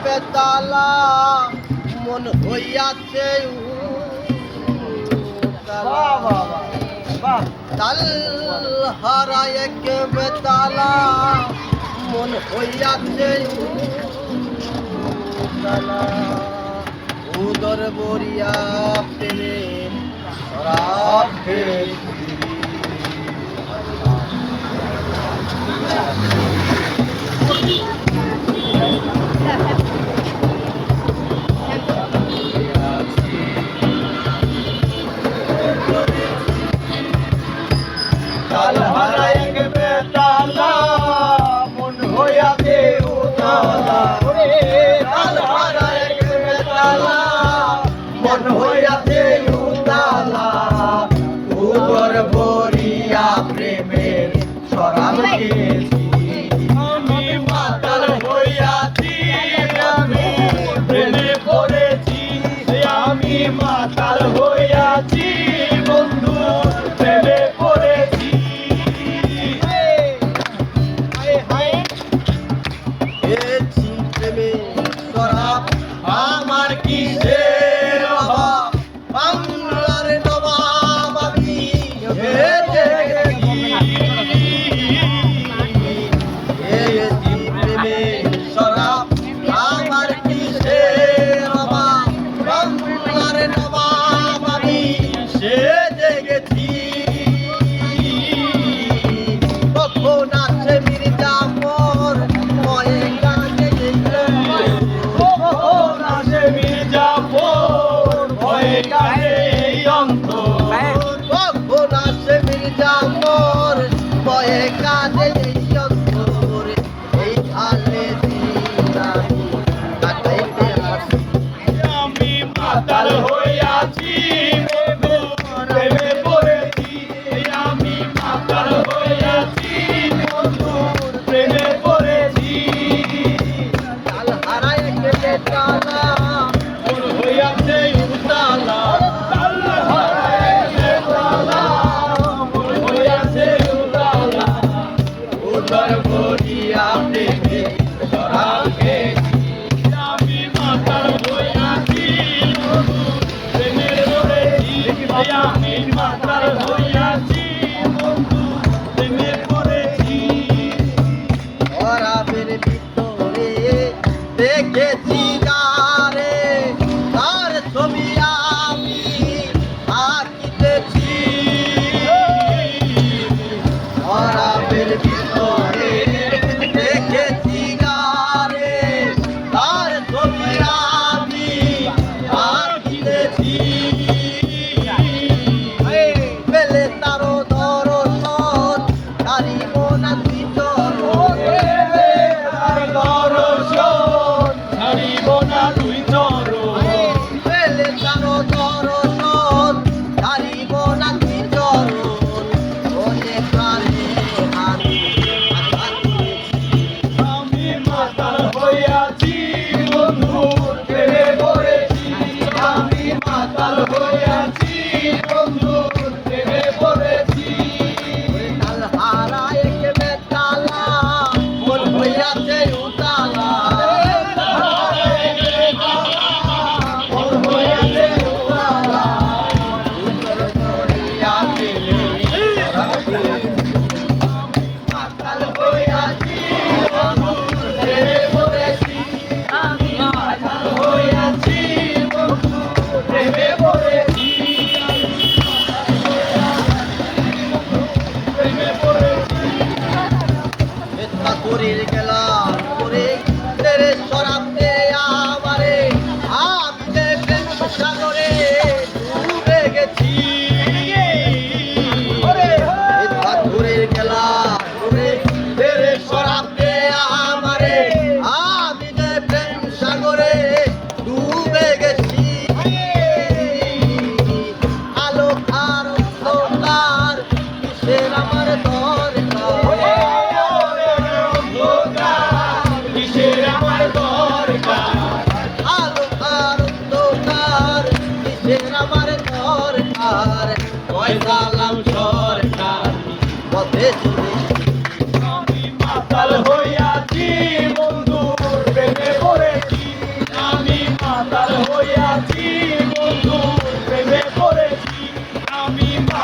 বেতালা মন হইয়াছে তাল হারায় এক বেতালা মন হইয়াছে উদর বরিয়া প্রেমে রাখে তাল হারায় এক বেতালা মন হইয়াছে উতালা তাল হারায় এক বেতালা মন হইয়াছে উতালা উদর বরিয়া প্রেমের শরাব খেয়েছি আমি মাতাল হইয়াছি আমি প্রেমে পড়েছি আমি মাতাল হইয়াছি বন্ধু প্রেমে পড়েছি খেয়েছি প্রেমে শরাব আমার কিসের অভাব বাংলার নবাব আমি খেয়েছি প্রেমে শরাব আমার কিসের অভাব বাংলার নবাব আমি সেজে গেছি কখন আছে মির্জাফর ময়ে গানে কখন আছে মির্জাফর ময়ে গানে এই অন্তর কখন আছে মির্জাফর ময়ে গানে এই অন্তর এই হালে দিন আমি কাটাইতে আসি আমি মাতাল হইয়াছি প্রেমে পড়েছি আমি মাতাল হইয়াছি বন্ধুর প্রেমে পড়েছি তাল হারায় এক বেতালা মন হইয়াছে উতালা তাল হারায় এক বেতালা মন হইয়াছে উতালা উদর বরিয়া প্রেমে শরাব খেয়েছি আমি মাতাল হইয়াছি প্রেমে পড়েছি আমি মাতাল হইয়াছি বন্ধু প্রেমে পড়েছি শরাবের ভিতরে দেখেছি যারে তার ছবি আমি আঁকিতেছি শরাবের ভিতরে দেখেছি যারে তার ছবি আমি আঁকিতেছি পেলে তারো দর্শন ছাড়িব না তুই চরণ দর্শন ছাড়িব না তুই চরণ পেলে তারো দর্শন ছাড়িব না তুই চরণ ওরে প্রাণে আমি মাতাল হইয়াছি বন্ধু প্রেমে পড়েছি আমি মাতাল হইয়াছি বন্ধু প্রেমে পড়েছি তাল হারায় এক বেতালা মন হইয়াছে উতালা মন হইয়াছে উতালা উত্তর বরিয়া প্রেমে মাতাল হইয়াছি বন্ধু প্রেমে পড়েছি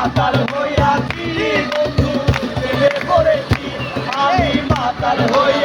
মাতাল হইয়াছি বন্ধু প্রেমে পড়েছি আমি মাতাল হইয়া